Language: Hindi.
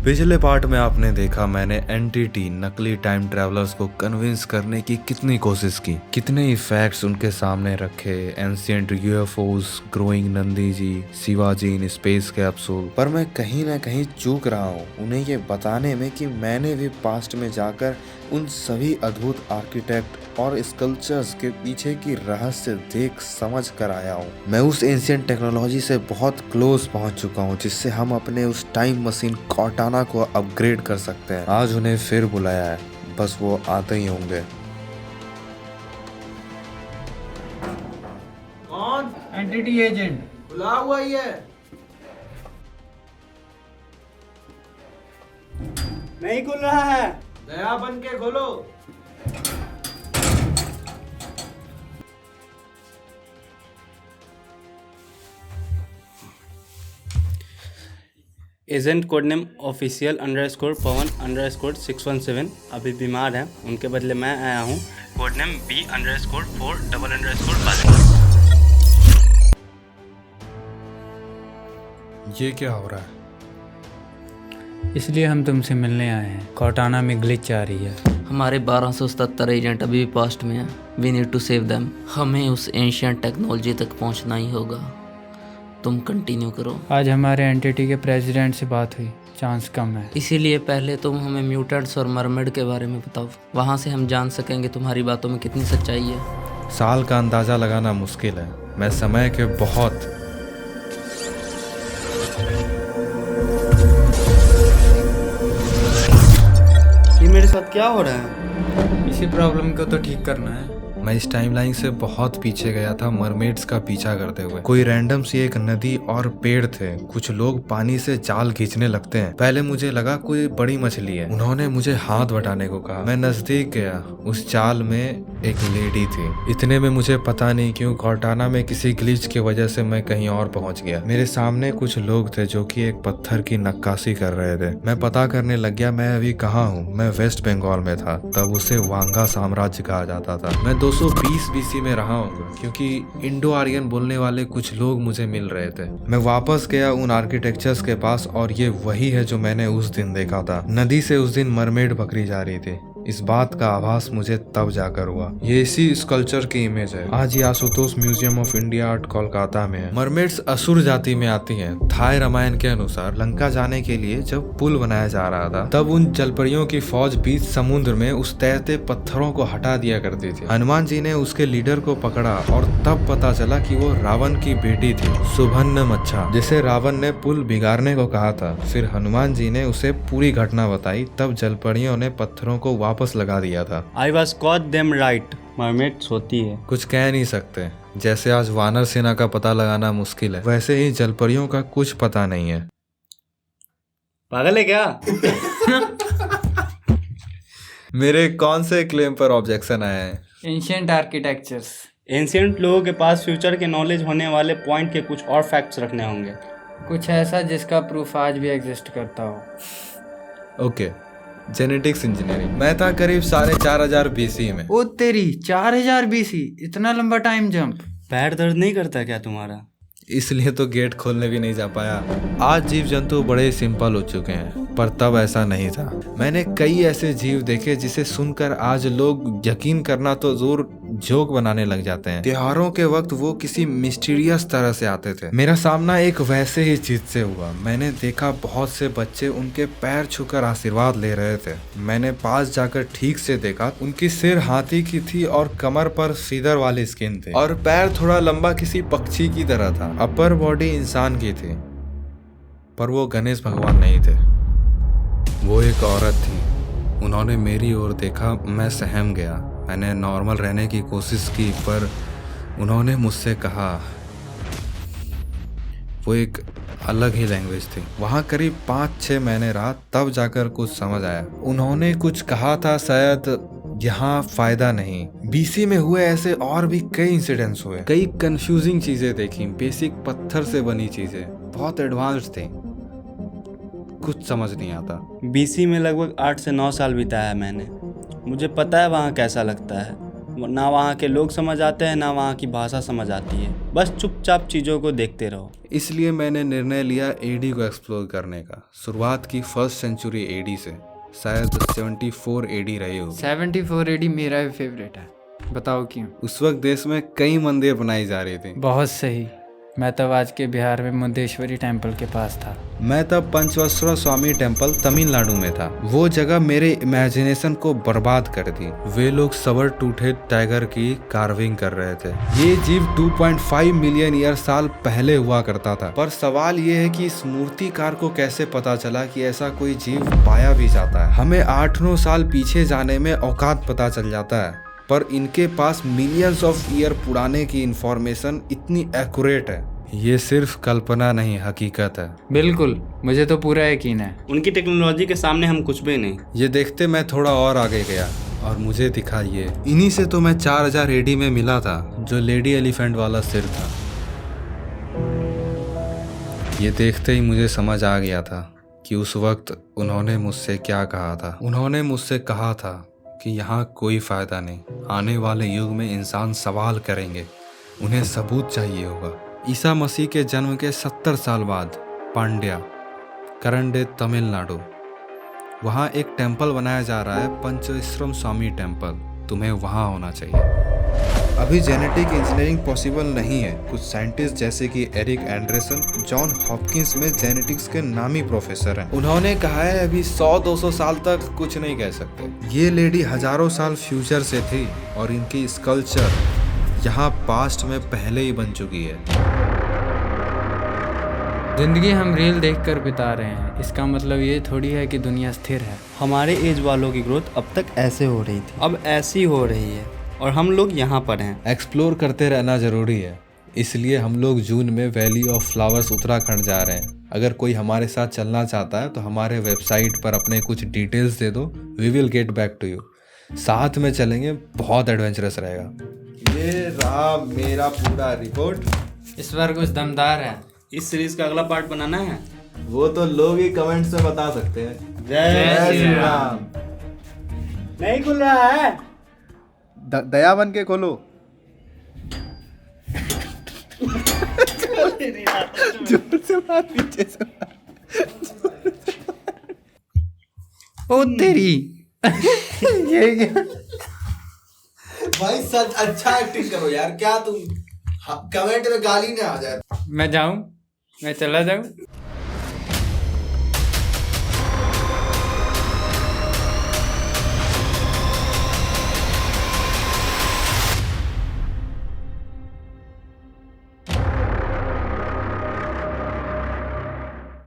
पिछले पार्ट में आपने देखा मैंने एनटीटी नकली टाइम ट्रैवलर्स को कन्विंस करने की कितनी कोशिश की, कितने ही फैक्ट्स उनके सामने रखे, ancient UFOs, growing Nandi ji, Shivaji in space capsule. पर मैं कहीं ना कहीं चूक रहा हूँ उन्हें ये बताने में कि मैंने भी पास्ट में जाकर उन सभी अद्भुत आर्किटेक्ट और स्कल्पचर्स के पीछे की रहस्य देख समझ कर आया हूँ। मैं उस एंशिएंट टेक्नोलॉजी से बहुत क्लोज पहुँच चुका हूँ जिससे हम अपने उस टाइम मशीन कॉर्टाना को अपग्रेड कर सकते हैं। आज उन्हें फिर बुलाया है, बस वो आते ही होंगे। कौन? एंटिटी एजेंट बुला हुआ ही है। नहीं खुल रहा है। दया बन के खोलो। Agent code name official underscore Pawan underscore 617 अभी बीमार हैं, उनके बदले मैं आया हूँ। Code name B underscore 4 double underscore बालिंग। ये क्या हो रहा है? इसलिए हम तुमसे मिलने आए हैं। कॉर्टाना में ग्लिच आ रही है। हमारे 1277 एजेंट अभी भी पास्ट में हैं। We need to save them. हमें उस एंशिएंट टेक्नोलॉजी तक पहुंचना ही होगा। तुम कंटिन्यू करो। आज हमारे एंटिटी के प्रेसिडेंट से बात हुई, चांस कम है। इसीलिए पहले तुम हमें म्यूटेंट्स और मरमेड के बारे में बताओ, वहाँ से हम जान सकेंगे तुम्हारी बातों में कितनी सच्चाई है। साल का अंदाजा लगाना मुश्किल है। मैं समय के बहुत ये मेरे साथ क्या हो रहा है? इसी प्रॉब्लम को तो ठीक करना है। मैं इस टाइमलाइन से बहुत पीछे गया था मरमेड्स का पीछा करते हुए। कोई रैंडम सी एक नदी और पेड़ थे। कुछ लोग पानी से जाल खींचने लगते हैं। पहले मुझे लगा कोई बड़ी मछली है। उन्होंने मुझे हाथ बटाने को कहा। मैं नजदीक गया। उस जाल में एक लेडी थी। इतने में मुझे पता नहीं क्यों कॉर्टाना में किसी ग्लिच की वजह से मैं कहीं और पहुंच गया। मेरे सामने कुछ लोग थे जो कि एक पत्थर की नक्काशी कर रहे थे। मैं पता करने लग गया मैं अभी कहाँ हूँ। मैं वेस्ट बंगाल में था। तब उसे वांगा साम्राज्य कहा जाता था। मैं 220 बीसी में रहा हूँ क्योंकि इंडो आर्यन बोलने वाले कुछ लोग मुझे मिल रहे थे। मैं वापस गया उन आर्किटेक्चर्स के पास और ये वही है जो मैंने उस दिन देखा था। नदी से उस दिन मरमेड पकड़ी जा रही थी। इस बात का आभास मुझे तब जाकर हुआ। ये इसी स्कल्पचर की इमेज है। आज ये Ashutosh museum of India art Kolkata में है। मरमेड्स असुर जाति में आती हैं। थाई रामायण के अनुसार लंका जाने के लिए जब पुल बनाया जा रहा था तब उन जलपरियों की फौज बीच समुद्र में उस तैरते पत्थरों को हटा दिया करती थी। हनुमान जी ने उसके लीडर को पकड़ा और तब पता चला कि वो रावण की बेटी थी, सुभन्नमच्छा, जिसे रावण ने पुल बिगाड़ने को कहा था। फिर हनुमान जी ने उसे पूरी घटना बताई। तब जलपरियों ने पत्थरों को वापस लगा दिया था। I was caught them right. Mermaids होती है। कुछ कह नहीं सकते। जैसे आज वानर सेना का पता लगाना मुश्किल है, वैसे ही जलपरियों का कुछ पता नहीं है। पागल है क्या? मेरे कौन से क्लेम पर ऑब्जेक्शन आया है? Ancient architectures. एंशिएंट लोगों के पास फ्यूचर के नॉलेज होने वाले पॉइंट के कुछ और फैक्ट्स रखने होंगे। कुछ ऐसा जिसका प्रूफ आज भी एग्जिस्ट करता हो। Okay, genetics engineering. मैं था करीब 4500 बीसी में। ओ तेरी 4000 बीसी, इतना लंबा टाइम जंप। पैर दर्द नहीं करता क्या तुम्हारा? इसलिए तो गेट खोलने भी नहीं जा पाया। आज जीव जंतु बड़े सिंपल हो चुके हैं, पर तब ऐसा नहीं था। मैंने कई ऐसे जीव देखे जिसे सुनकर आज लोग यकीन करना तो दूर जोक बनाने लग जाते हैं। त्योहारों के वक्त वो किसी मिस्टीरियस तरह से आते थे। मेरा सामना एक वैसे ही चीज से हुआ। मैंने देखा बहुत से बच्चे उनके पैर छूकर आशीर्वाद ले रहे थे। मैंने पास जाकर ठीक से देखा, उनकी सिर हाथी की थी और कमर पर सीदर वाली स्किन थी और पैर थोड़ा लंबा किसी पक्षी की तरह था। अपर बॉडी इंसान की थी, पर वो गणेश भगवान नहीं थे। वो एक औरत थी। उन्होंने मेरी ओर देखा। मैं सहम गया। मैंने नॉर्मल रहने की कोशिश की, पर उन्होंने मुझसे कहा। वो एक अलग ही लैंग्वेज थी। वहाँ करीब 5-6 महीने रहा, तब जाकर कुछ समझ आया। उन्होंने कुछ कहा था, शायद यहाँ फायदा नहीं। बीसी में हुए ऐसे और भी कई इंसिडेंट्स हुए। कई कंफ्यूजिंग चीजें देखी। बेसिक पत्थर से बनी चीजें बहुत एडवांस थी। कुछ समझ नहीं आता। बीसी में लगभग 8 से 9 साल बिताया मैंने। मुझे पता है वहाँ कैसा लगता है। ना वहाँ के लोग समझ आते हैं, ना वहाँ की भाषा समझ आती है। बस चुपचाप चीज़ों को देखते रहो। इसलिए मैंने निर्णय लिया एडी को एक्सप्लोर करने का। शुरुआत की 1st सेंचुरी एडी से, शायद 74 एडी रही होगी। 74 AD मेरा भी फेवरेट है, बताओ क्यों? उस वक्त देश में कई मंदिर बनाई जा रही थी। बहुत सही। मैं तब आज के बिहार में मुंडेश्वरी टेम्पल के पास था। मैं तब पंचवस्त्र स्वामी टेम्पल तमिलनाडु में था। वो जगह मेरे इमेजिनेशन को बर्बाद कर दी। वे लोग सबर टूटे टाइगर की कार्विंग कर रहे थे। ये जीव 2.5 मिलियन ईयर साल पहले हुआ करता था। पर सवाल ये है कि इस मूर्तिकार को कैसे पता चला कि ऐसा कोई जीव पाया भी जाता है। हमें 8-9 साल पीछे जाने में औकात पता चल जाता है, पर इनके पास मिलियंस ऑफ ईयर पुराने की इंफॉर्मेशन इतनी एक्यूरेट है। ये सिर्फ कल्पना नहीं, हकीकत है। बिल्कुल, मुझे तो पूरा यकीन है। उनकी टेक्नोलॉजी के सामने हम कुछ भी नहीं। ये देखते मैं थोड़ा और आगे गया और मुझे दिखा ये। इन्हीं से तो मैं 4000 एडी में मिला था, जो लेडी एलिफेंट वाला सिर था। ये देखते ही मुझे समझ आ गया था कि उस वक्त उन्होंने मुझसे क्या कहा था। उन्होंने मुझसे कहा था कि यहाँ कोई फायदा नहीं, आने वाले युग में इंसान सवाल करेंगे, उन्हें सबूत चाहिए होगा। ईसा मसीह के जन्म के 70 साल बाद पांड्या, करंडे, तमिलनाडु, वहाँ एक टेम्पल बनाया जा रहा है, पंचवस्त्रम स्वामी टेम्पल। तुम्हें वहाँ होना चाहिए। अभी जेनेटिक इंजीनियरिंग पॉसिबल नहीं है। कुछ साइंटिस्ट जैसे कि एरिक एंडरसन जॉन हॉपकिंस में जेनेटिक्स के नामी प्रोफेसर हैं। उन्होंने कहा है अभी 100-200 साल तक कुछ नहीं कह सकते। ये लेडी हजारों साल फ्यूचर से थी और इनकी स्कल्पचर यहाँ पास्ट में पहले ही बन चुकी है। जिंदगी हम रील देखकर बिता रहे हैं, इसका मतलब ये थोड़ी है कि दुनिया स्थिर है। हमारे एज वालों की ग्रोथ अब तक ऐसे हो रही थी, अब ऐसी हो रही है, और हम लोग यहाँ पर हैं। एक्सप्लोर करते रहना जरूरी है। इसलिए हम लोग जून में वैली ऑफ फ्लावर्स उत्तराखंड जा रहे हैं। अगर कोई हमारे साथ चलना चाहता है तो हमारे वेबसाइट पर अपने कुछ डिटेल्स दे दो, we will get back to you. साथ में चलेंगे, बहुत एडवेंचरस रहेगा। ये रहा मेरा पूरा रिपोर्ट। इस बार कुछ दमदार है। इस सीरीज का अगला पार्ट बनाना है, वो तो लोग ही कमेंट्स में बता सकते हैं। जय श्री राम। नहीं खुल रहा है। दया बन के खोलो। जोर से मार, पीछे से मार। ओ तेरी ये क्या? भाई सच अच्छा एक्टिंग करो यार, क्या तुम कमेंट में गाली ना आ जाए। मैं जाऊं? मैं चला जाऊं?